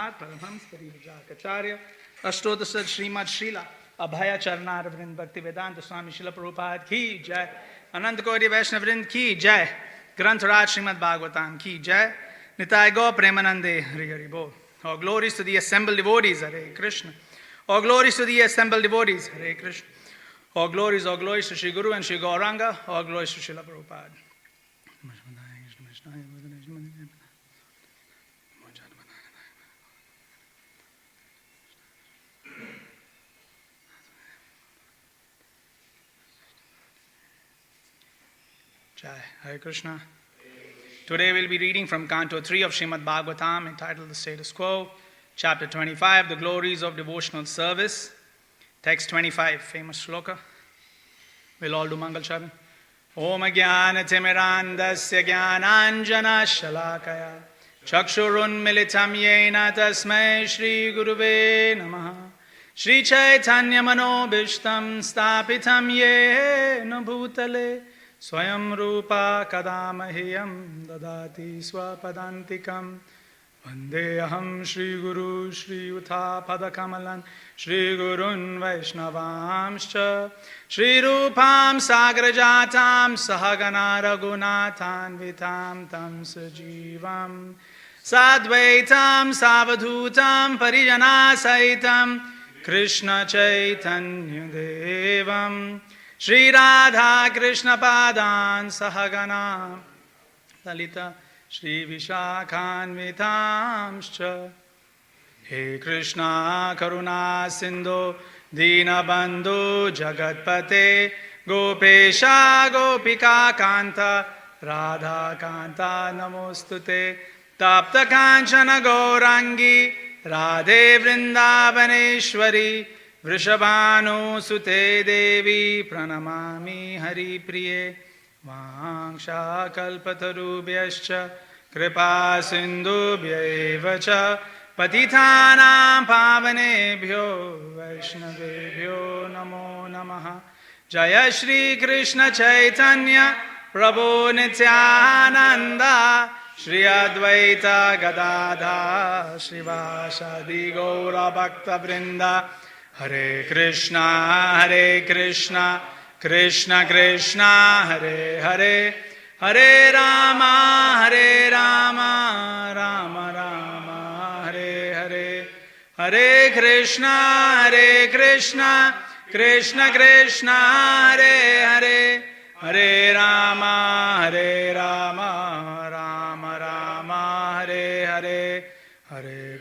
Raghunath Paramhams Parivrajacharya Ashtodasad Srimad Srila Abhaya Charnar Vrind Bhakti Vedanta Swami Srila Prabhupada Ki Jai Anant Gauri Vaishnav Vrind Ki Jai Granth Raj Srimad Bhagavatam Ki Jai Nitai Go Premanande Hari Hari Bol. All glories to the assembled devotees, Hare Krishna. All glories to the assembled devotees, Hare Krishna. All glories to Sri Guru and Sri Gauranga. All glories to Srila Prabhupada. Jai, Hare Krishna. Today we'll be reading from Canto 3 of Srimad Bhagavatam entitled The Status Quo, Chapter 25, The Glories of Devotional Service. Text 25, famous shloka. We'll all do Mangal Charan. Om Jnana Timirandasya Jnananjana Shalakaya Chakshurun Militam Yena Tasmai Shri Guruve Namaha Shri Chaitanya Manobishtam Stapitam Yena Bhutale Swayam Rupa Kadamahiyam Dadati Swapadantikam Vandeham Shri Guru Shri Utha Padakamalan Shri Gurun Vaishnavamscha Shri Rupam Sagrajatam Sahagana Raghunathan Vitam Tam Sajivam Sadvaitam Savadhutam Parijana Saitam Krishna Chaitanya Devam Shri Radha Krishna Padan Sahagana Lalita Shri Vishakhan Vitamscha He Krishna Karuna Sindhu Dina Bandhu Jagatpate Gopesha Gopika Kanta Radha Kanta Namostute Tapta Kanchana Gaurangi Radhe Vrindavaneshwari Vrishabhanu Sute Devi Pranamami Hari Priye Vangsha Kalpatarubhyascha Kripa Sindhubhya Cha Patithanam Pavanebhyo Vaishnavebhyo Namo Namaha Jaya Shri Krishna Chaitanya Prabhu Nityananda Shri Advaita Gadadha Srivasadi Gaura Bhakta Vrinda Hare Krishna Krishna Krishna Hare Hare Hare Rama Rama Rama Hare Hare Hare Krishna Krishna Krishna Hare Hare Hare Rama Rama Rama Hare Hare Hare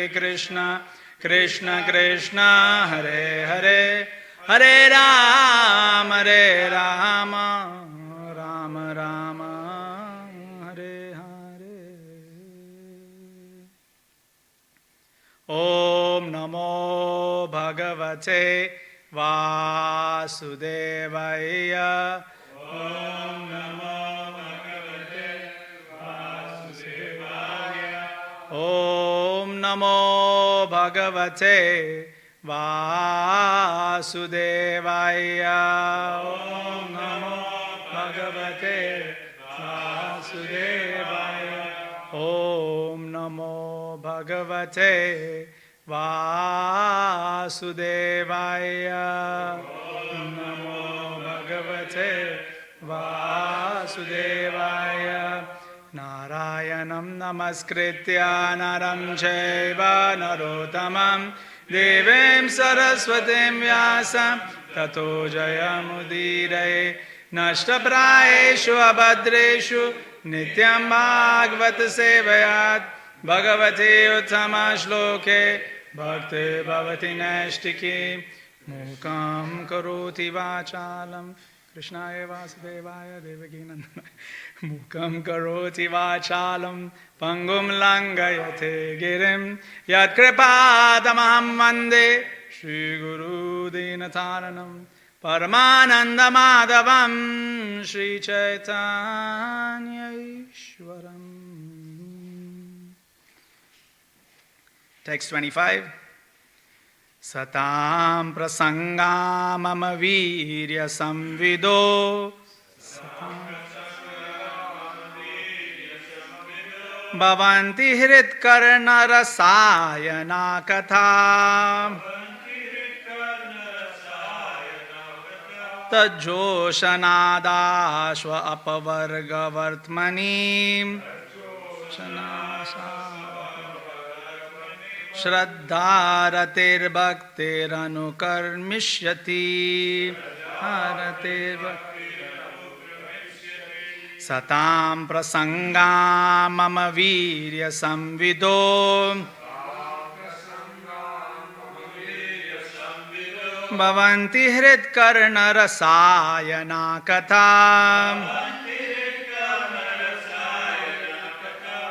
Krishna Krishna Krishna Hare Hare Hare Rama Rama Rama Hare Hare. Om Namo Bhagavate Vasudevaya. Om Namo Bhagavate Vasudevaya. Om Namo Bhagavate Vasudevaya. Om Namo Bhagavate Vasudevaya. Om Namo Bhagavate Vasudevaya. Om Namo Bhagavate Vasudevaya. Narayanam Namaskritya Naram Chaiva Narottamam Devim Saraswatim Vyasam Tato Jayamudire Nashtaprayeshu Abhadreshu Nityam Bhagavad Sevayat Bhagavate Uttama Shloke Bhakti Bhavati Nashtiki Mukam Karoti Vachalam Krishnaya Vasudevaya Devaki Nandana Mukam Karoti Vachalam Pangum Langayate Girim Yat Kripadamaham Vande Shri Guru Dinataranam Paramananda Madhavam Shri Chaitanya Ishwaram. Text 25. Satam prasangam mama virya samvido Bhavanti hritkarna rasayana katha Tajoshanadashva apavarga vartmani Shraddharatir bhaktir anukarmishyati Satam prasangam mama virya samvido Bhavanti hritkarna rasayana katha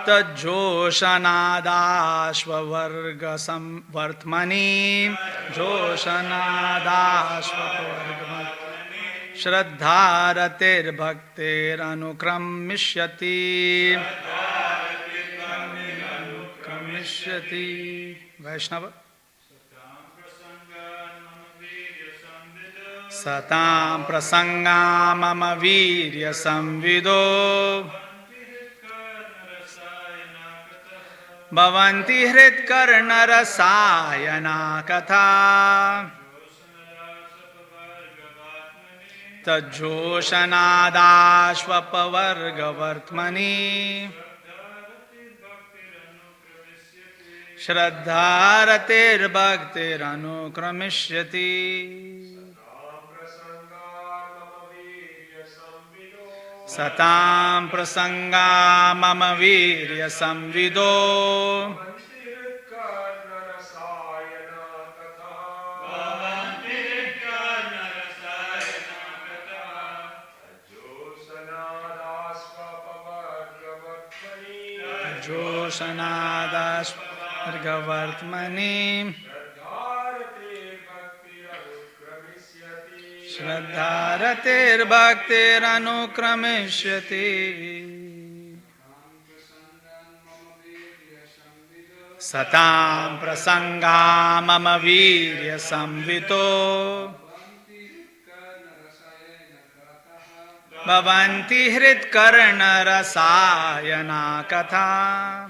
Tajoshanadashva varga vartmani Joshanadashva varga Shraddharatir bhaktir anukramishyati Vaishnava Satam prasanga mama virya samvido Bhavanti hritkarna rasayana katha Tajoshanadashvapavarga vartmani Shraddharatir bhaktir anukramishyati Satam prasanga mama virya samvido Joshanadashva vartmani Shraddharatir bhaktir anukramishyati Satam prasanga mama virya samvito Bhavanti hritkarna rasayana katha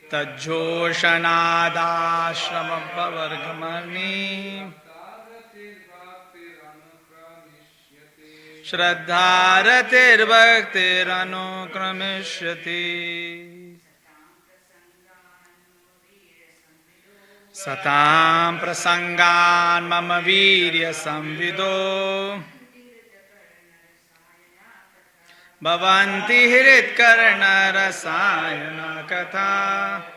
Tajoshanadashvamapavargamani Shraddharatir bhaktir anukramishyati Satam prasangan mama virya samvido Bhavanti hritkarna rasayana katha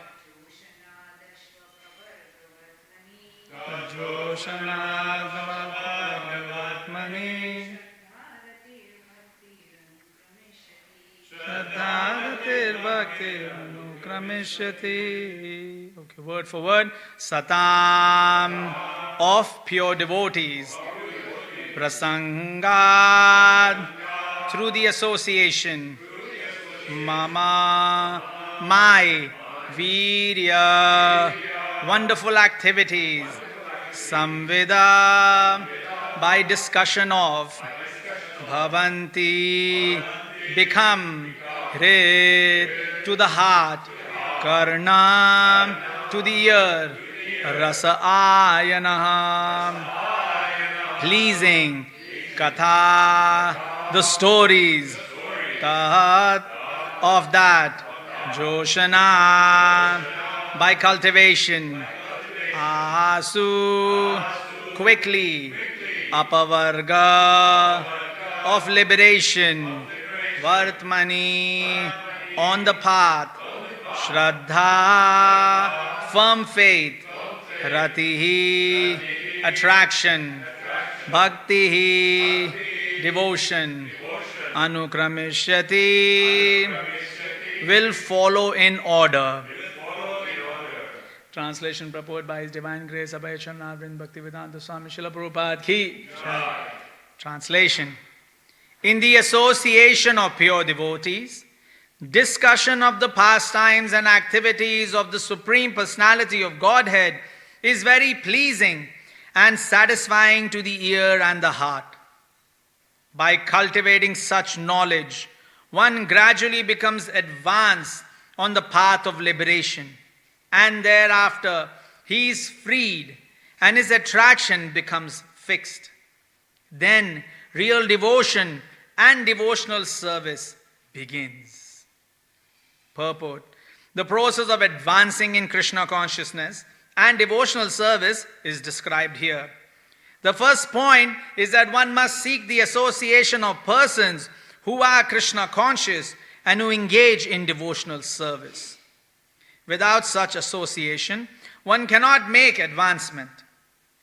Joshanadashvapavargamani Shraddharatir bhaktir anukramishyati. Okay, word for word. Satam, of pure devotees. Prasangad, through the association. Mama, my. Virya, wonderful activities. Samvida, by discussion of. Bhavanti, become. Hrit, to the heart. Karna, to the ear. Rasa ayana, pleasing. Katha, the stories. Tat, of that. Joshana, by cultivation. Asu, quickly. Apavarga, of liberation. Vartmani, on the path. Shraddha, firm faith. Ratihi, attraction. Bhaktihi, devotion. Anukramishati, will follow in order. Translation purport by His Divine Grace Abhay Charnavrind Bhaktivedanta Swami Srila Prabhupada Ki. Translation. In the association of pure devotees, discussion of the pastimes and activities of the Supreme Personality of Godhead is very pleasing and satisfying to the ear and the heart. By cultivating such knowledge, one gradually becomes advanced on the path of liberation, and thereafter he is freed and his attraction becomes fixed. Then real devotion and devotional service begins. Purport. The process of advancing in Krishna consciousness and devotional service is described here. The first point is that one must seek the association of persons who are Krishna conscious and who engage in devotional service. Without such association, one cannot make advancement.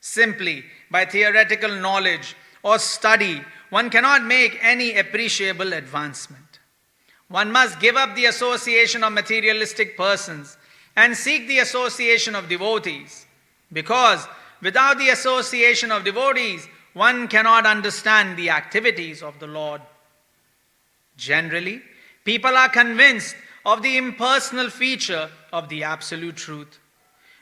Simply by theoretical knowledge or study, one cannot make any appreciable advancement. One must give up the association of materialistic persons and seek the association of devotees, because without the association of devotees, one cannot understand the activities of the Lord. Generally, people are convinced of the impersonal feature of the absolute truth.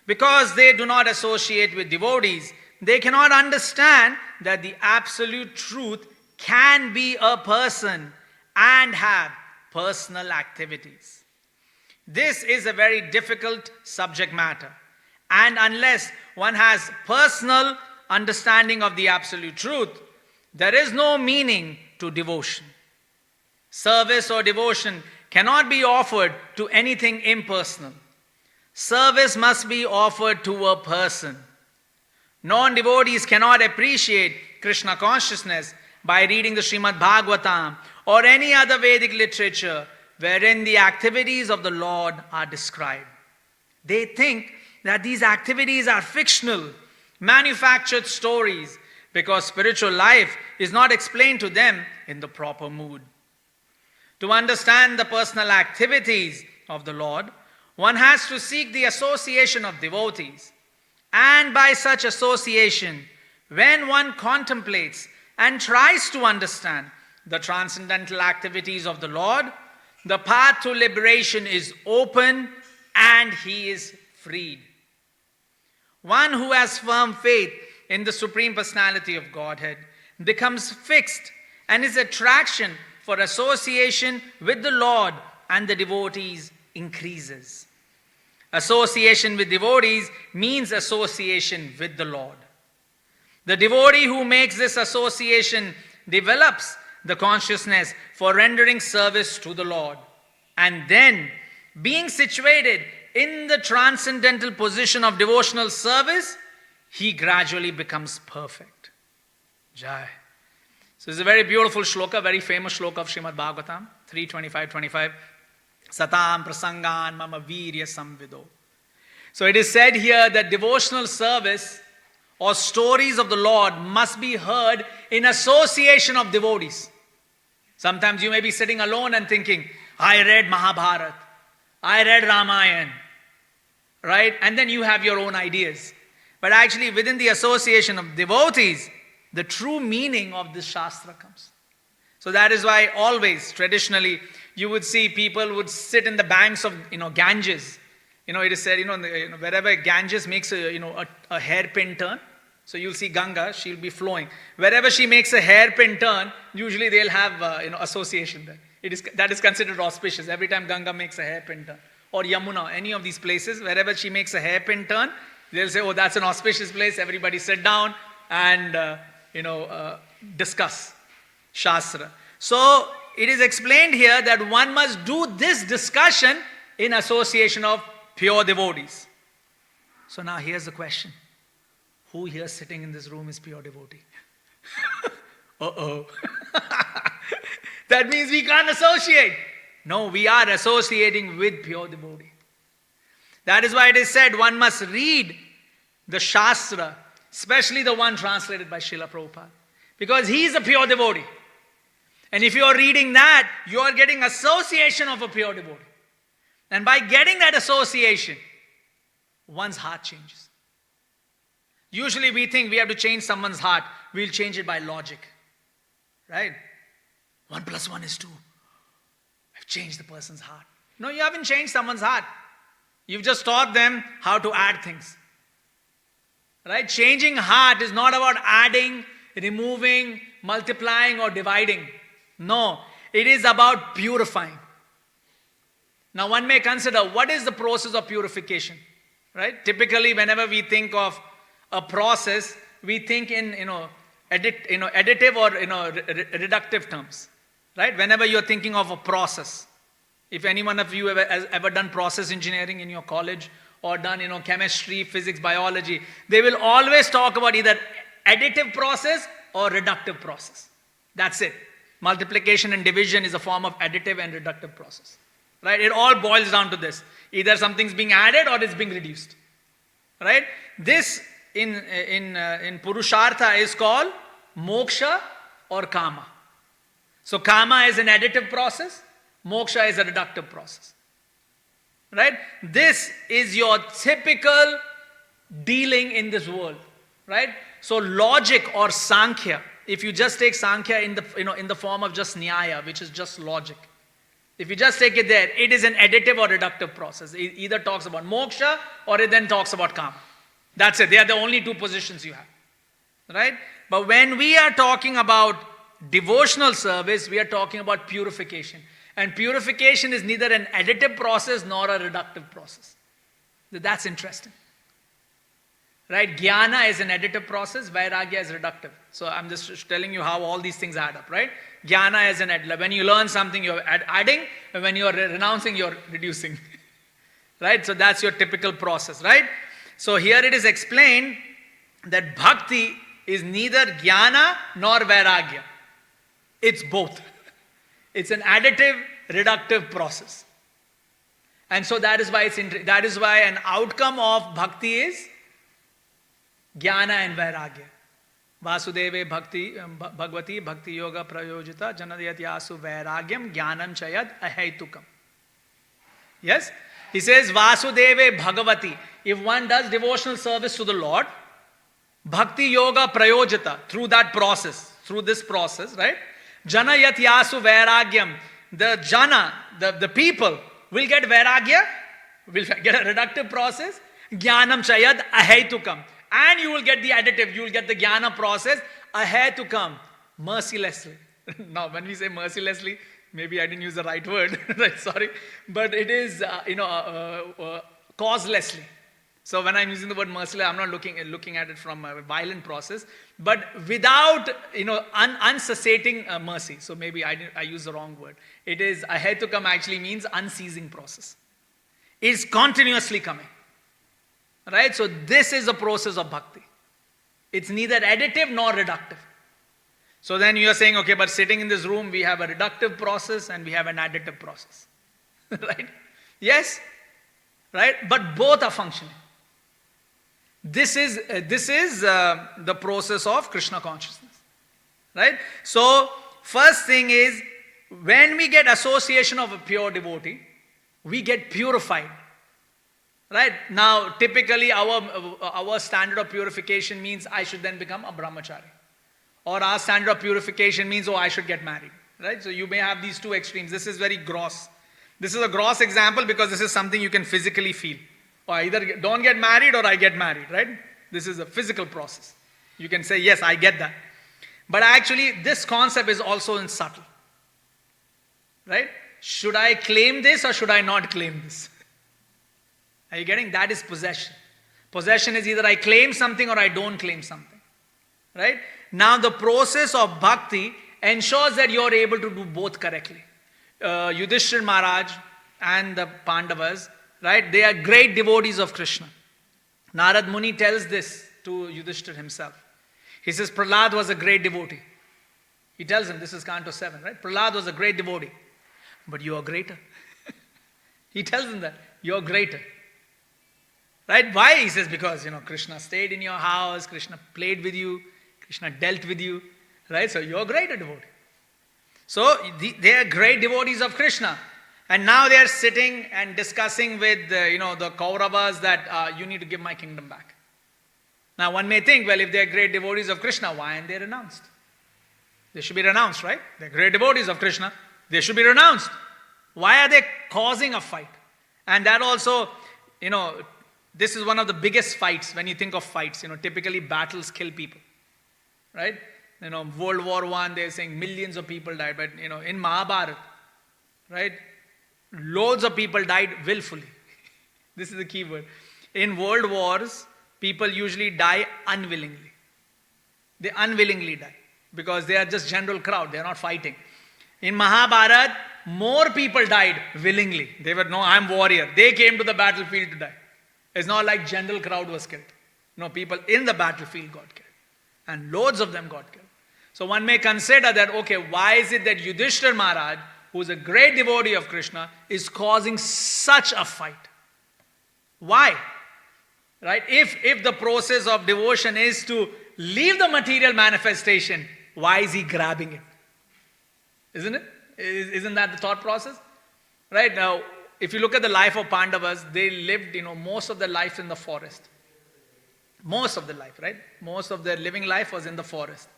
Because they do not associate with devotees, they cannot understand that the absolute truth can be a person and have personal activities. This is a very difficult subject matter, and unless one has personal understanding of the absolute truth, there is no meaning to devotion. Service or devotion cannot be offered to anything impersonal. Service must be offered to a person. Non-devotees cannot appreciate Krishna consciousness by reading the Srimad Bhagavatam or any other Vedic literature wherein the activities of the Lord are described. They think that these activities are fictional, manufactured stories, because spiritual life is not explained to them in the proper mood. To understand the personal activities of the Lord, one has to seek the association of devotees. And by such association, when one contemplates and tries to understand the transcendental activities of the Lord, the path to liberation is open and he is freed. One who has firm faith in the Supreme Personality of Godhead becomes fixed, and his attraction for association with the Lord and the devotees increases. Association with devotees means association with the Lord. The devotee who makes this association develops the consciousness for rendering service to the Lord. And then, being situated in the transcendental position of devotional service, he gradually becomes perfect. Jai. So this is a very beautiful shloka, very famous shloka of Srimad Bhagavatam, 3:25-25. Satam prasangan mama virya samvido. So it is said here that devotional service or stories of the Lord must be heard in association of devotees. Sometimes you may be sitting alone and thinking, I read Mahabharata, I read Ramayana, right? And then you have your own ideas. But actually within the association of devotees, the true meaning of this Shastra comes. So that is why always, traditionally, you would see people would sit in the banks of, Ganges. It is said, wherever Ganges makes a hairpin turn, so you'll see Ganga, she'll be flowing. Wherever she makes a hairpin turn, usually they'll have, association there. That is considered auspicious. Every time Ganga makes a hairpin turn. Or Yamuna, any of these places, wherever she makes a hairpin turn, they'll say, oh, that's an auspicious place. Everybody sit down and, discuss Shastra. So, it is explained here that one must do this discussion in association of pure devotees. So now here's the question. Who here sitting in this room is pure devotee? Uh-oh. That means we can't associate. No, we are associating with pure devotee. That is why it is said one must read the Shastra, especially the one translated by Srila Prabhupada, because he is a pure devotee. And if you are reading that, you are getting association of a pure devotee. And by getting that association, one's heart changes. Usually we think we have to change someone's heart. We'll change it by logic. Right? 1 + 1 is 2. I've changed the person's heart. No, you haven't changed someone's heart. You've just taught them how to add things. Right? Changing heart is not about adding, removing, multiplying or dividing. No. It is about purifying. Now one may consider, what is the process of purification? Right? Typically, whenever we think of a process, we think in additive or reductive terms. Right? Whenever you're thinking of a process. If any one of you has ever done process engineering in your college or done chemistry, physics, biology, they will always talk about either additive process or reductive process. That's it. Multiplication and division is a form of additive and reductive process. Right? It all boils down to this. Either something's being added or it's being reduced. Right? This in Purushartha is called moksha or kama. So kama is an additive process. Moksha is a reductive process. Right? This is your typical dealing in this world. Right? So logic or Sankhya, if you just take Sankhya in the form of just Nyaya, which is just logic. If you just take it there, it is an additive or reductive process. It either talks about moksha or it then talks about kama. That's it. They are the only two positions you have. Right? But when we are talking about devotional service, we are talking about purification. And purification is neither an additive process nor a reductive process. That's interesting. Right? Jnana is an additive process, Vairagya is reductive. So I'm just telling you how all these things add up, right? Jnana is an additive. When you learn something, you're adding, and when you're renouncing, you're reducing. Right? So that's your typical process, right? So here it is explained that bhakti is neither jnana nor vairagya. It's both. It's an additive, reductive process. And so that is why an outcome of bhakti is jnana and vairagya. Vasudeve bhagavati bhakti yoga prayojita janadayat yasu vairagyam jnanam chayad ahaitukam. Yes? He says Vasudeve bhagavati. If one does devotional service to the Lord, bhakti yoga prayojita, through that process, through this process, right? Janayat yasu vairagyam. The jana, the people will get vairagya, will get a reductive process, jnanam chayad ahaitukam. And you will get the additive, you will get the jnana process ahaitukam, mercilessly. Now, when we say mercilessly, maybe I didn't use the right word, right? Sorry, but it is causelessly. So when I'm using the word merciless, I'm not looking at it from a violent process, but without unceasing mercy. So maybe I used the wrong word. It is ahaitukam actually means unceasing process. It's continuously coming. Right? So this is the process of bhakti. It's neither additive nor reductive. So then you are saying, okay, but sitting in this room, we have a reductive process and we have an additive process. Right? Yes? Right? But both are functioning. This is the process of Krishna consciousness. Right? So, first thing is, when we get association of a pure devotee, we get purified. Right? Now, typically our standard of purification means I should then become a brahmachari. Or our standard of purification means, I should get married. Right? So you may have these two extremes. This is very gross. This is a gross example because this is something you can physically feel. Or either don't get married or I get married. Right? This is a physical process. You can say, yes, I get that. But actually, this concept is also in subtle. Right? Should I claim this or should I not claim this? Are you getting? That is possession. Possession is either I claim something or I don't claim something. Right? Now the process of bhakti ensures that you are able to do both correctly. Yudhishthira Maharaj and the Pandavas, right? They are great devotees of Krishna. Narad Muni tells this to Yudhishthira himself. He says, Prahlad was a great devotee. He tells him, this is Canto 7, right? Prahlad was a great devotee. But you are greater. He tells him that. You are greater. Right? Why? He says, because, Krishna stayed in your house, Krishna played with you, Krishna dealt with you, right? So you're a greater devotee. So they are great devotees of Krishna. And now they are sitting and discussing with, the Kauravas that you need to give my kingdom back. Now one may think, well, if they are great devotees of Krishna, why aren't they renounced? They should be renounced, right? They're great devotees of Krishna. They should be renounced. Why are they causing a fight? And that also, this is one of the biggest fights when you think of fights. Typically battles kill people. Right? World War I, they're saying millions of people died. But, in Mahabharata, right, loads of people died willfully. This is the key word. In world wars, people usually die unwillingly. They unwillingly die because they are just general crowd. They are not fighting. In Mahabharata, more people died willingly. They were, no, I'm warrior. They came to the battlefield to die. It's not like general crowd was killed. No, people in the battlefield got killed. And loads of them got killed. So one may consider that, okay, why is it that Yudhishthira Maharaj, who is a great devotee of Krishna, is causing such a fight? Why? Right? If the process of devotion is to leave the material manifestation, why is he grabbing it? Isn't it? Isn't that the thought process? Right? Now, if you look at the life of Pandavas, they lived, most of their life in the forest. Most of the life, right? Most of their living life was in the forest.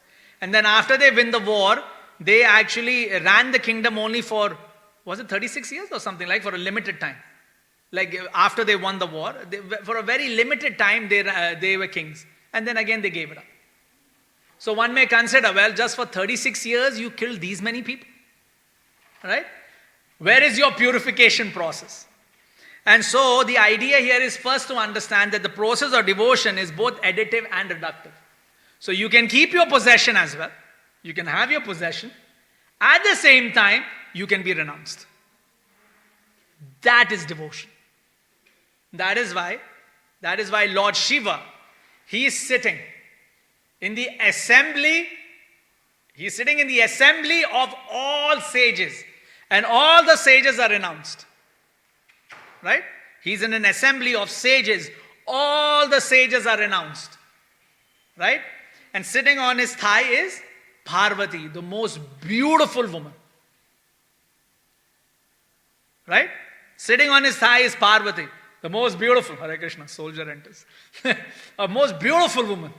And then after they win the war, they actually ran the kingdom only for, was it 36 years or something, like for a limited time. Like after they won the war, for a very limited time, they were kings. And then again they gave it up. So one may consider, well, just for 36 years, you killed these many people. Right? Where is your purification process? And so the idea here is first to understand that the process of devotion is both additive and reductive. So you can keep your possession as well. You can have your possession. At the same time, you can be renounced. That is devotion. That is why Lord Shiva, he is sitting in the assembly. He is sitting in the assembly of all sages. And all the sages are renounced. Right? He's in an assembly of sages. All the sages are renounced. Right? And sitting on his thigh is Parvati, the most beautiful woman. Right? Sitting on his thigh is Parvati, the most beautiful. Hare Krishna, soldier enters. A most beautiful woman.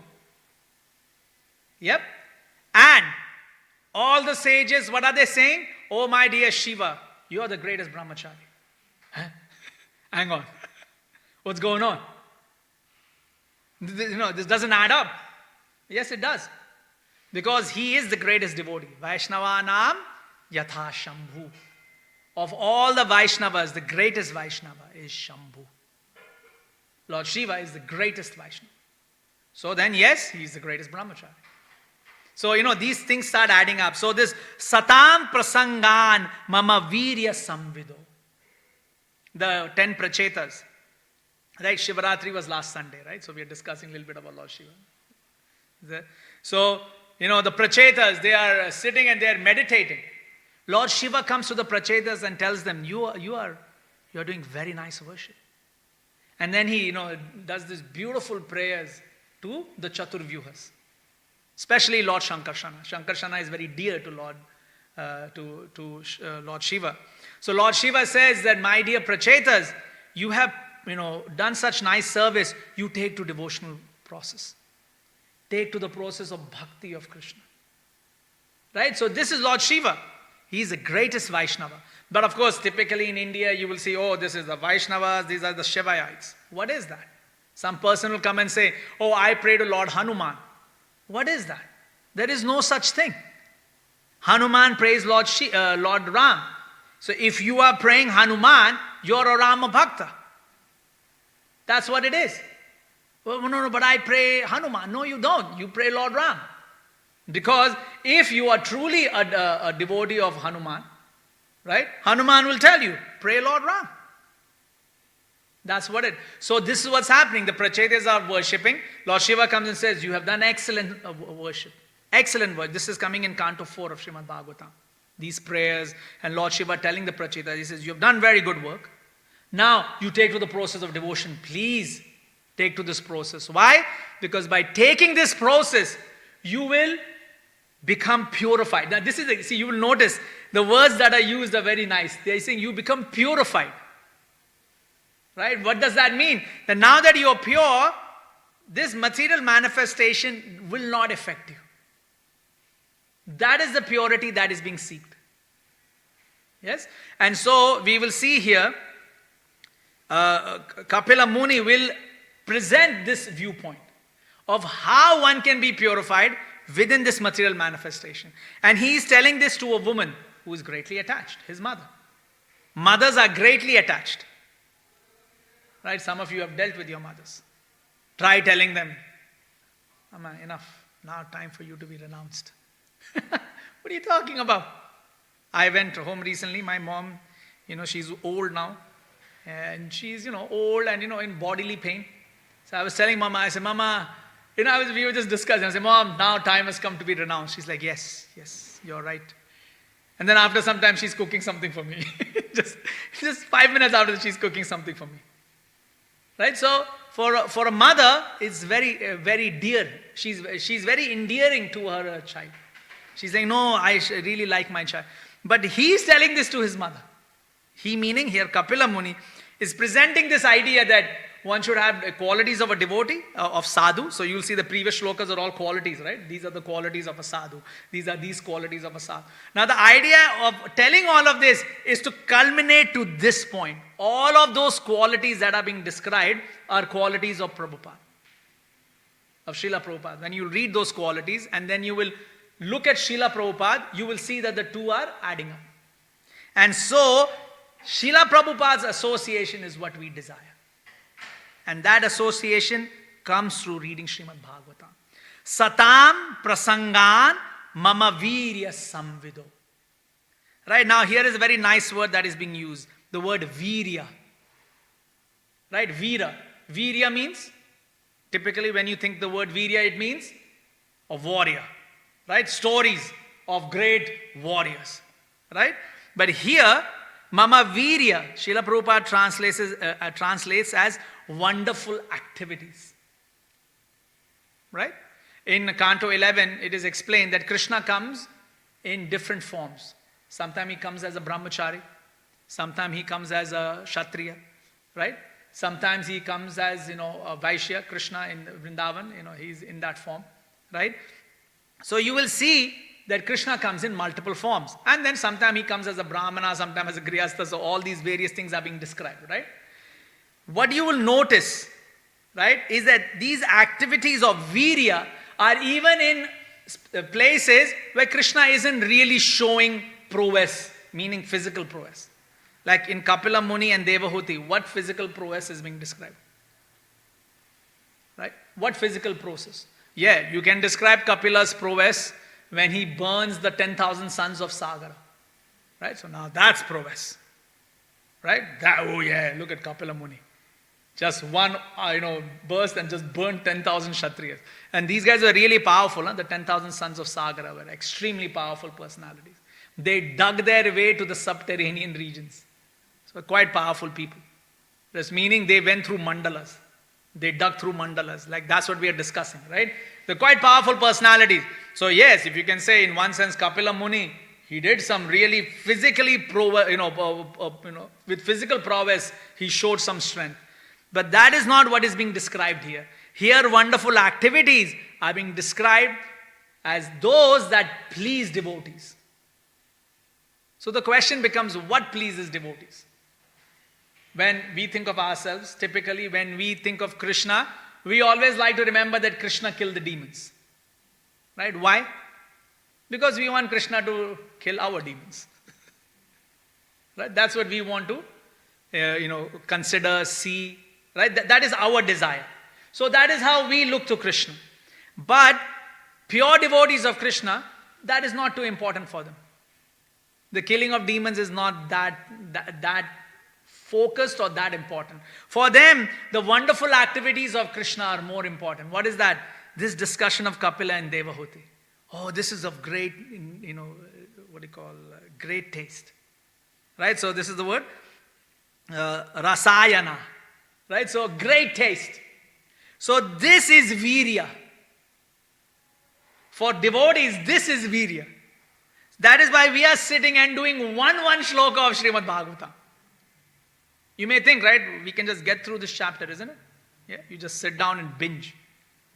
Yep. And all the sages, what are they saying? Oh, my dear Shiva, you are the greatest brahmachari. Huh? Hang on. What's going on? This doesn't add up. Yes, it does. Because he is the greatest devotee. Vaishnavanam yatha Shambhu. Of all the Vaishnavas, the greatest Vaishnava is Shambhu. Lord Shiva is the greatest Vaishnava. So then, yes, he is the greatest brahmachari. So, these things start adding up. So this Satam Prasangan Mama Virya Samvido. The 10 Prachetas. Right, Shivaratri was last Sunday, right? So we are discussing a little bit about Lord Shiva. So, the Prachetas, they are sitting and they are meditating. Lord Shiva comes to the Prachetas and tells them, you are doing very nice worship. And then he, does these beautiful prayers to the Chaturvyuhas. Especially Lord Shankarshana. Shankarshana is very dear to Lord Shiva. So Lord Shiva says that, my dear Prachetas, you have done such nice service, you take to devotional process. Take to the process of bhakti of Krishna. Right? So this is Lord Shiva. He is the greatest Vaishnava. But of course, typically in India, you will see, oh, this is the Vaishnavas, these are the Shivaites. What is that? Some person will come and say, oh, I pray to Lord Hanuman. What is that? There is no such thing. Hanuman prays Lord Ram. So if you are praying Hanuman, you're a Rama Bhakta. That's what it is. Well, no, but I pray Hanuman. No, you don't. You pray Lord Ram. Because if you are truly a devotee of Hanuman, right? Hanuman will tell you, pray Lord Ram. That's what it. So this is what's happening. The Prachetas are worshipping. Lord Shiva comes and says, you have done excellent worship. Excellent worship. This is coming in Canto 4 of Srimad Bhagavatam. These prayers and Lord Shiva telling the Prachetas, he says, you have done very good work. Now you take to the process of devotion. Please take to this process. Why? Because by taking this process, you will become purified. Now this is, you will notice the words that are used are very nice. They are saying you become purified. Right? What does that mean? That now that you are pure, this material manifestation will not affect you. That is the purity that is being sought. Yes? And so we will see here, Kapila Muni will present this viewpoint of how one can be purified within this material manifestation. And he is telling this to a woman who is greatly attached, his mother. Mothers are greatly attached. Right? Some of you have dealt with your mothers. Try telling them, Amma, enough. Now time for you to be renounced. What are you talking about? I went home recently. My mom, she's old now. And she's, old and, in bodily pain. So I was telling Mama, I said, Mama, we were just discussing. I said, Mom, now time has come to be renounced. She's like, yes, you're right. And then after some time, she's cooking something for me. just 5 minutes after that, she's cooking something for me. Right? So for a mother, it's very, very dear. She's very endearing to her child. She's saying, no, I really like my child. But he's telling this to his mother. He, meaning here Kapila Muni, is presenting this idea that one should have qualities of a devotee, of sadhu. So you'll see the previous shlokas are all qualities, right? These are the qualities of a sadhu. These are these qualities of a sadhu. Now the idea of telling all of this is to culminate to this point. All of those qualities that are being described are qualities of Prabhupada, of Srila Prabhupada. When you read those qualities and then you will look at Srila Prabhupada, you will see that the two are adding up. And so, Srila Prabhupada's association is what we desire. And that association comes through reading Srimad Bhagavatam. Satam prasangan mama virya samvido. Right, now here is a very nice word that is being used. The word virya. Right, vira. Virya means, typically when you think the word virya, it means a warrior. Right, stories of great warriors. Right, but here, Mama Virya, Srila Prabhupada translates as wonderful activities. Right? In Canto 11, it is explained that Krishna comes in different forms. Sometimes he comes as a brahmachari. Sometimes he comes as a kshatriya. Right? Sometimes he comes as, a Vaishya, Krishna in Vrindavan. He's in that form. Right? So you will see that Krishna comes in multiple forms. And then sometimes he comes as a Brahmana, sometimes as a Grihastha. So all these various things are being described, right? What you will notice, right, is that these activities of Virya are even in places where Krishna isn't really showing prowess, meaning physical prowess. Like in Kapila Muni and Devahuti, what physical prowess is being described? Right? What physical process? Yeah, you can describe Kapila's prowess when he burns the 10,000 sons of Sagara. Right? So now that's prowess. Right? Look at Kapila Muni. Just one, burst and just burned 10,000 Kshatriyas. And these guys were really powerful. The 10,000 sons of Sagara were extremely powerful personalities. They dug their way to the subterranean regions. So quite powerful people. That's meaning they went through mandalas. They dug through mandalas. Like that's what we are discussing, right? They're quite powerful personalities. So yes, if you can say in one sense, Kapila Muni, he did some really physically, with physical prowess, he showed some strength. But that is not what is being described here. Here, wonderful activities are being described as those that please devotees. So the question becomes, what pleases devotees? When we think of ourselves, typically when we think of Krishna, we always like to remember that Krishna killed the demons. Right? Why? Because we want Krishna to kill our demons. Right? That's what we want to, consider, see. Right? That is our desire. So that is how we look to Krishna. But pure devotees of Krishna, that is not too important for them. The killing of demons is not that focused or that important. For them, the wonderful activities of Krishna are more important. What is that? This discussion of Kapila and Devahuti. Oh, this is of great, great taste. Right? So this is the word. Rasayana. Right? So great taste. So this is virya. For devotees, this is virya. That is why we are sitting and doing one shloka of Srimad Bhagavatam. You may think, right, we can just get through this chapter, isn't it? Yeah, you just sit down and binge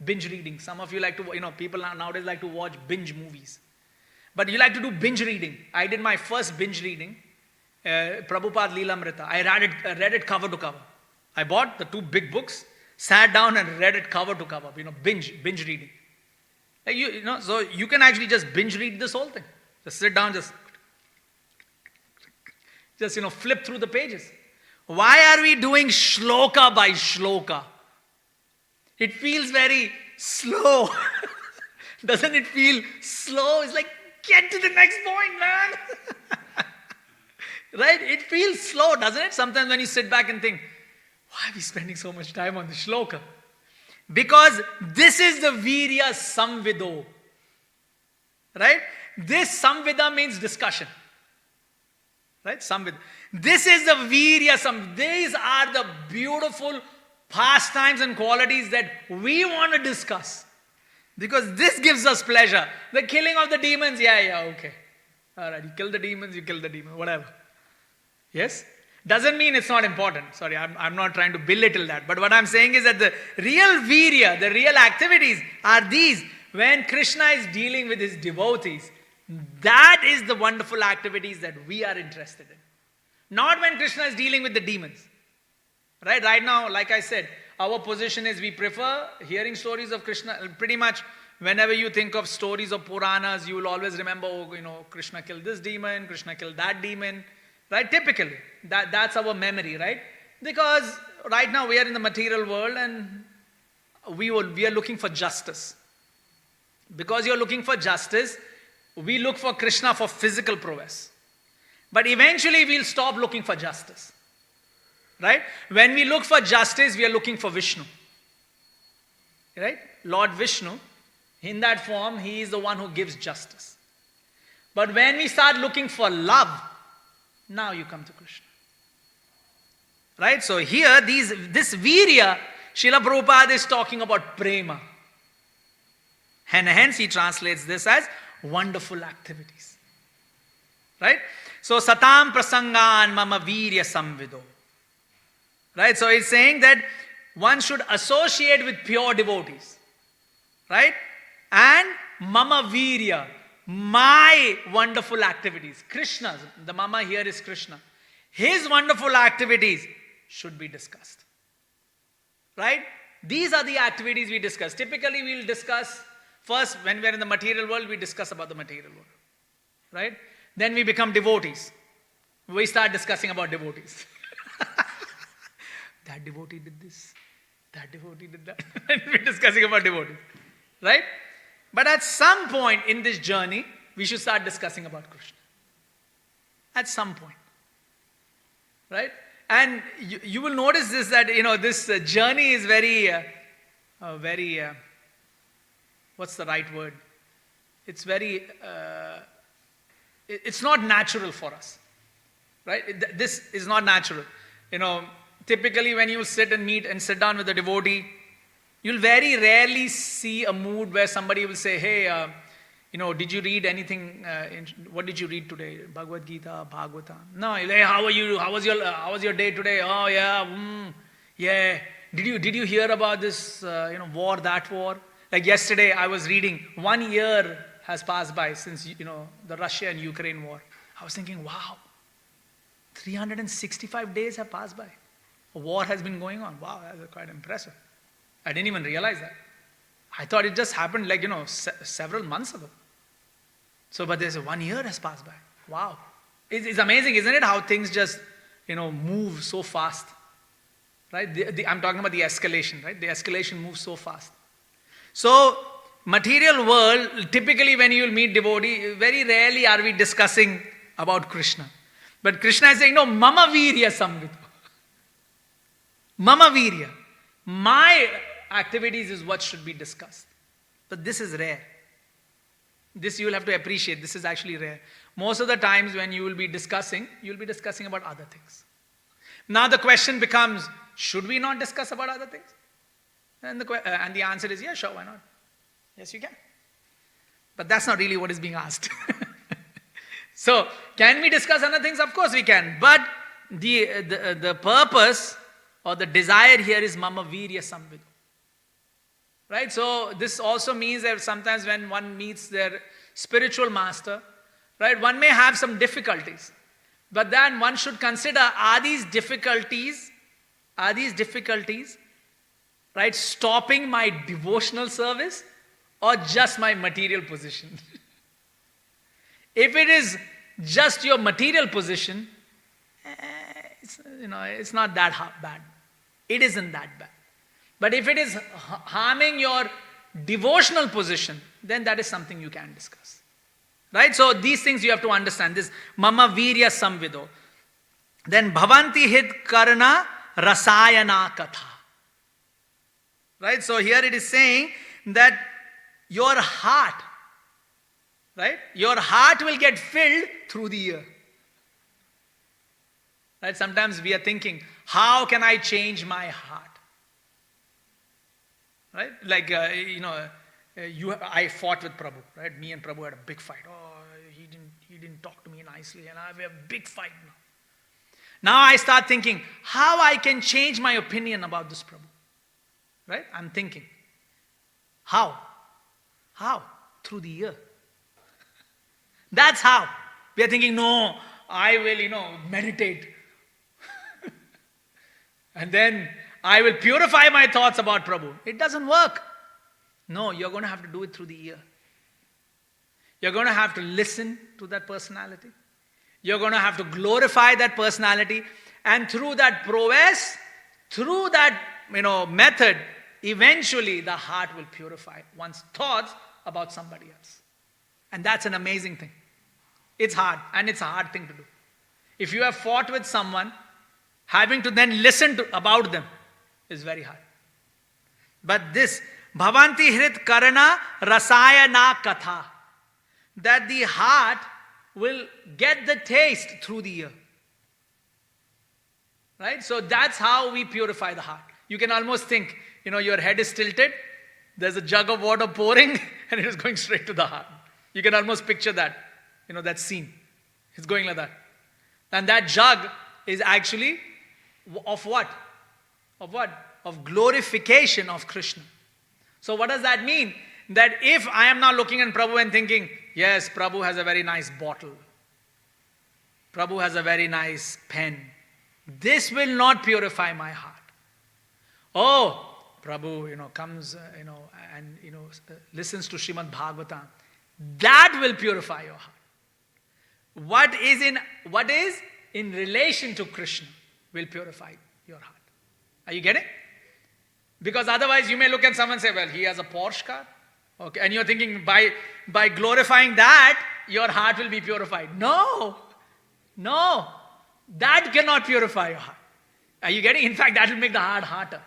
reading. Some of you like to, people nowadays like to watch binge movies. But you like to do binge reading. I did my first binge reading, Prabhupada Leelamrita. I read it cover to cover. I bought the 2 big books, sat down and read it cover to cover, binge reading. Like so you can actually just binge read this whole thing. Just sit down, just flip through the pages. Why are we doing shloka by shloka? It feels very slow. Doesn't it feel slow? It's like, get to the next point, man. Right? It feels slow, doesn't it? Sometimes when you sit back and think, why are we spending so much time on the shloka? Because this is the virya samvido. Right? This samvida means discussion. Right? Samvida. This is the virya These are the beautiful pastimes and qualities that we want to discuss. Because this gives us pleasure. The killing of the demons, okay. Alright, you kill the demons, whatever. Yes? Doesn't mean it's not important. Sorry, I'm not trying to belittle that. But what I'm saying is that the real virya, the real activities are these. When Krishna is dealing with his devotees, that is the wonderful activities that we are interested in. Not when Krishna is dealing with the demons. Right now, like I said, our position is we prefer hearing stories of Krishna. Pretty much whenever you think of stories of Puranas, you will always remember, Krishna killed this demon, Krishna killed that demon. Right? Typically, that's our memory, right? Because right now we are in the material world and we are looking for justice. Because you're looking for justice, we look for Krishna for physical prowess. But eventually we'll stop looking for justice. Right? When we look for justice, we are looking for Vishnu. Right? Lord Vishnu, in that form, he is the one who gives justice. But when we start looking for love, now you come to Krishna. Right? So here, this virya, Srila Prabhupada is talking about prema. And hence he translates this as wonderful activities. Right? So satam prasangan mama virya samvido. Right? So it's saying that one should associate with pure devotees. Right? And mama virya, my wonderful activities. Krishna's, the mama here is Krishna. His wonderful activities should be discussed. Right? These are the activities we discuss. Typically we'll discuss, first when we are in the material world, we discuss about the material world. Right? Then we become devotees. We start discussing about devotees. That devotee did this. That devotee did that. And we're discussing about devotees. Right? But at some point in this journey, we should start discussing about Krishna. At some point. Right? And you will notice this, that, this journey is very, what's the right word? It's very, it's not natural for us. Right? This is not natural. Typically when you sit down with a devotee, you'll very rarely see a mood where somebody will say, hey, did you read anything, what did you read today? Bhagavad Gita, Bhagavatam. No, hey, how are you? How was your day today? Oh yeah, yeah. Did you hear about this, war, that war? Like yesterday I was reading, 1 year has passed by since, the Russia and Ukraine war. I was thinking, wow, 365 days have passed by. A war has been going on. Wow, that's quite impressive. I didn't even realize that. I thought it just happened several months ago. So, but there's 1 year has passed by. Wow. It's amazing, isn't it? How things just, move so fast. Right? I'm talking about the escalation, right? The escalation moves so fast. So, material world, typically when you will meet devotee, very rarely are we discussing about Krishna. But Krishna is saying, no, mama virya samvido. Mama virya. My activities is what should be discussed. But this is rare. This you will have to appreciate. This is actually rare. Most of the times when you will be discussing about other things. Now the question becomes, should we not discuss about other things? And the answer is, yeah, sure, why not? Yes, you can. But that's not really what is being asked. So, can we discuss other things? Of course we can. But the purpose or the desire here is mama virya samvido. Right? So, this also means that sometimes when one meets their spiritual master, right, one may have some difficulties. But then one should consider, are these difficulties, right, stopping my devotional service? or just my material position? If it is just your material position, it's not that bad. It isn't that bad. But if it is harming your devotional position, then that is something you can discuss. Right? So these things you have to understand. This mama virya samvido. Then bhavanti hit karna rasayana katha. Right? So here it is saying that your heart, right? Your heart will get filled through the ear. Right? Sometimes we are thinking, how can I change my heart? Right? Like, I fought with Prabhu, right? Me and Prabhu had a big fight. Oh, he didn't talk to me nicely, and we have a big fight now. Now I start thinking, how I can change my opinion about this Prabhu. Right? I'm thinking. How? How? Through the ear. That's how. We are thinking, no, I will, meditate. And then I will purify my thoughts about Prabhu. It doesn't work. No, you're going to have to do it through the ear. You're going to have to listen to that personality. You're going to have to glorify that personality. And through that prowess, through that method, eventually the heart will purify one's thoughts about somebody else. And that's an amazing thing. It's hard, and it's a hard thing to do. If you have fought with someone, having to then listen about them is very hard. But this, bhavanti hrit karana rasayana katha, that the heart will get the taste through the ear. Right? So that's how we purify the heart. You can almost think, your head is tilted, there's a jug of water pouring, and it is going straight to the heart. You can almost picture that, that scene. It's going like that. And that jug is actually of what? Of what? Of glorification of Krishna. So what does that mean? That if I am now looking at Prabhu and thinking, yes, Prabhu has a very nice bottle. Prabhu has a very nice pen. This will not purify my heart. Oh, Prabhu, comes, and, listens to Srimad Bhagavatam. That will purify your heart. What is in relation to Krishna will purify your heart. Are you getting? Because otherwise you may look at someone and say, well, he has a Porsche car. Okay, and you're thinking by glorifying that, your heart will be purified. No. That cannot purify your heart. Are you getting? In fact, that will make the heart harder.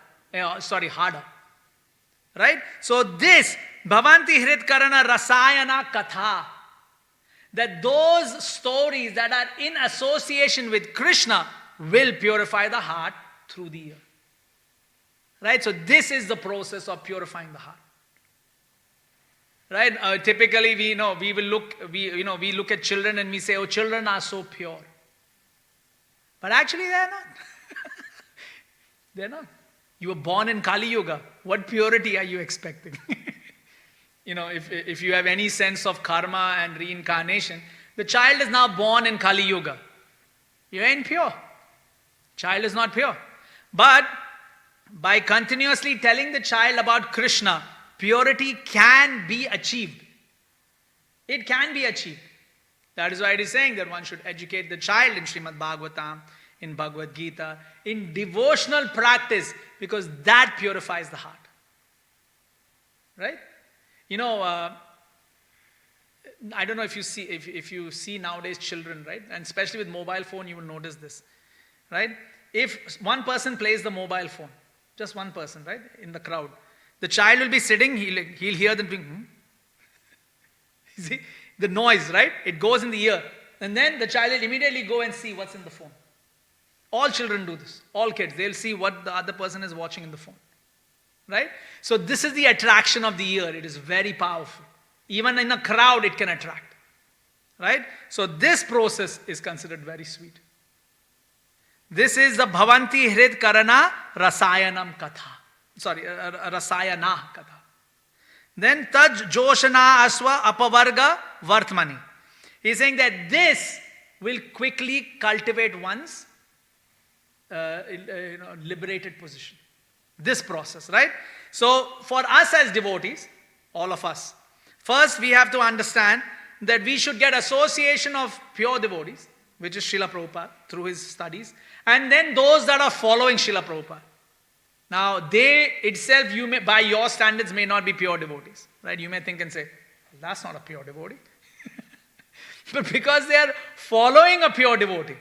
Right? So this, bhavanti hrit karana rasayana katha, that those stories that are in association with Krishna will purify the heart through the ear. Right? So this is the process of purifying the heart. Right? Typically, we look at children and we say, oh, children are so pure. But actually, they are not. They're not. You were born in Kali Yuga. What purity are you expecting? If you have any sense of karma and reincarnation, the child is now born in Kali Yuga. You ain't pure. Child is not pure. But by continuously telling the child about Krishna, purity can be achieved. It can be achieved. That is why it is saying that one should educate the child in Srimad Bhagavatam, in Bhagavad Gita, in devotional practice, because that purifies the heart. Right? I don't know if you see nowadays children, right? And especially with mobile phone, you will notice this. Right? If one person plays the mobile phone, just one person, right, in the crowd, the child will be sitting, he'll hear them being, You see? The noise, right? It goes in the ear. And then the child will immediately go and see what's in the phone. All children do this. All kids. They'll see what the other person is watching in the phone. Right? So this is the attraction of the ear. It is very powerful. Even in a crowd, it can attract. Right? So this process is considered very sweet. This is the Bhavanti Hrid Karana Rasayanam Katha. Rasayana Katha. Then Taj Joshana Aswa Apavarga Vartmani. He's saying that this will quickly cultivate one's liberated position. This process, right? So for us as devotees, all of us. First, we have to understand that we should get association of pure devotees, which is Srila Prabhupada through his studies, and then those that are following Srila Prabhupada. Now, they itself, you may, by your standards, may not be pure devotees, right? You may think and say, that's not a pure devotee. But because they are following a pure devotee,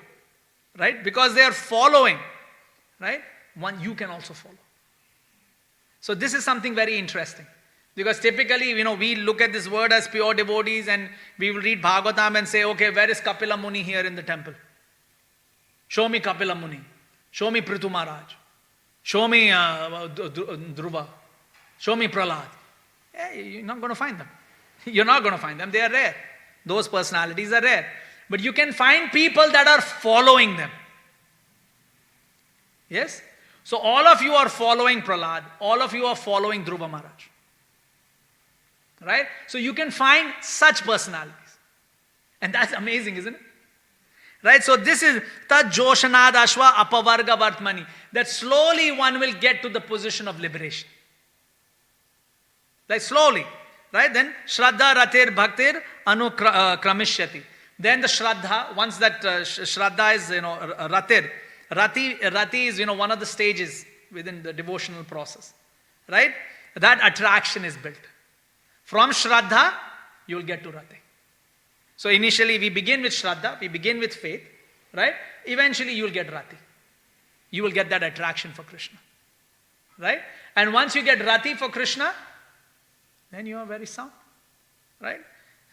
right? Because they are following, right? One, you can also follow. So this is something very interesting. Because typically, we look at this word as pure devotees and we will read Bhagavatam and say, okay, where is Kapila Muni here in the temple? Show me Kapila Muni. Show me Prithu Maharaj. Show me Dhruva. Show me Prahlad. You're not going to find them. You're not going to find them. They are rare. Those personalities are rare. But you can find people that are following them. Yes? So all of you are following Prahlad. All of you are following Dhruva Maharaj. Right? So you can find such personalities. And that's amazing, isn't it? Right? So this is Tad Joshanad Ashwa Apavarga Vartmani. That slowly one will get to the position of liberation. Like slowly. Right? Then Shraddha Ratir Bhaktir Anu Kramishyati. Then the Shraddha, once that Shraddha is, Ratir. Rati is, one of the stages within the devotional process. Right? That attraction is built. From Shraddha, you will get to Rati. So initially we begin with Shraddha, we begin with faith, right? Eventually you will get Rati. You will get that attraction for Krishna. Right? And once you get Rati for Krishna, then you are very sound. Right?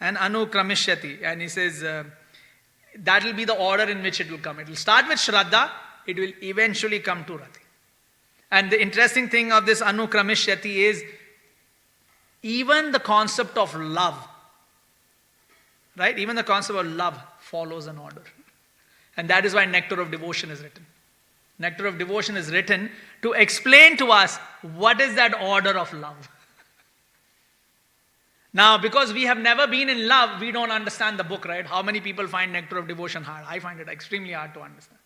And Anu Kramishyati. And he says, that will be the order in which it will come. It will start with Shraddha, it will eventually come to Rati. And the interesting thing of this Anu Kramishyati is, even the concept of love, right? Even the concept of love follows an order. And that is why Nectar of Devotion is written. Nectar of Devotion is written to explain to us what is that order of love. Now, because we have never been in love, we don't understand the book, right? How many people find Nectar of Devotion hard? I find it extremely hard to understand.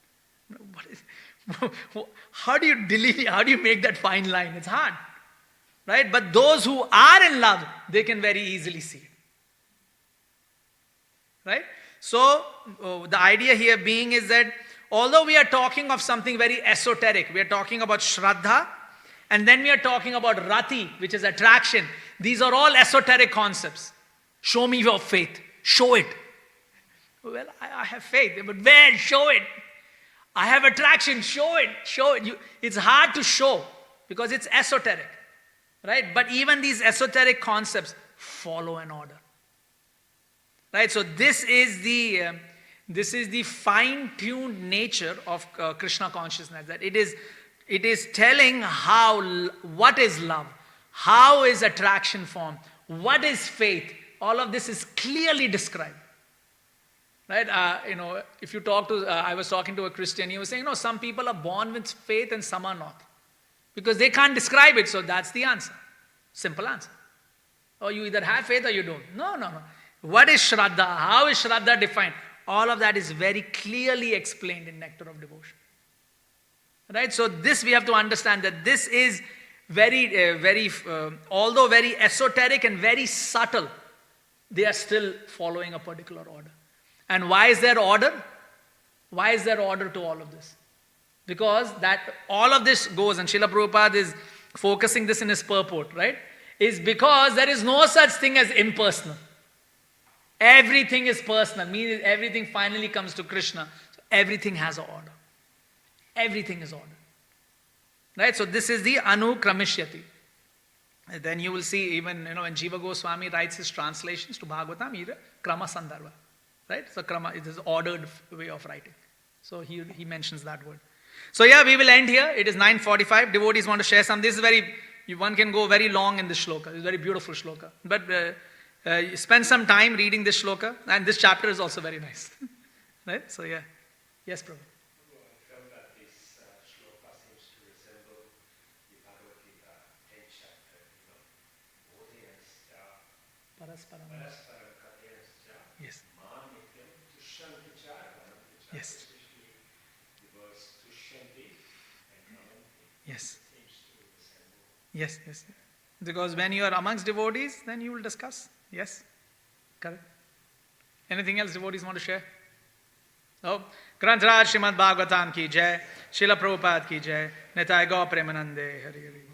How do you make that fine line? It's hard. Right? But those who are in love, they can very easily see it. Right? So, the idea here being is that although we are talking of something very esoteric, we are talking about Shraddha, and then we are talking about Rati, which is attraction. These are all esoteric concepts. Show me your faith. Show it. Well, I have faith, but where? Show it. I have attraction. Show it. Show it. It's hard to show because it's esoteric. Right? But even these esoteric concepts follow an order. Right? So this is the fine-tuned nature of Krishna consciousness. That it is telling what is love, how is attraction formed, what is faith. All of this is clearly described. Right? If you talk to, I was talking to a Christian, he was saying, some people are born with faith and some are not. Because they can't describe it, so that's the answer. Simple answer. Or you either have faith or you don't. No. What is Shraddha? How is Shraddha defined? All of that is very clearly explained in Nectar of Devotion. Right? So this we have to understand that this is although very esoteric and very subtle, they are still following a particular order. And why is there order? Why is there order to all of this? Because that all of this goes, and Srila Prabhupada is focusing this in his purport, right? Is because there is no such thing as impersonal. Everything is personal, meaning everything finally comes to Krishna. So everything has an order. Everything is ordered. Right? So this is the Anu Kramishyati. And then you will see even, when Jiva Goswami writes his translations to Bhagavatam, he Krama Sandarbha. Right? So Krama, it is ordered way of writing. So he mentions that word. So yeah, we will end here. It is 9:45. Devotees want to share some. This is one can go very long in this shloka. It's a very beautiful shloka. But spend some time reading this shloka. And this chapter is also very nice. Right? So yeah. Yes, Prabhu. I felt that this shloka seems to resemble the Bhagavad Gita 10th chapter. Bodhiyasya Parasparam. Parasparam Katyasya. Yes. Mamityam Tushanti Charavanam. Yes. Tushanti and Ramanti. Yes. Seems to resemble. Yes. Because when you are amongst devotees, then you will discuss. Yes? Correct. Anything else devotees want to share? Oh, Granth Raj Srimad Bhagavatam ki jai, Srila Prabhupada ki jai, Nitai Gaur Premanande, Hari Hari.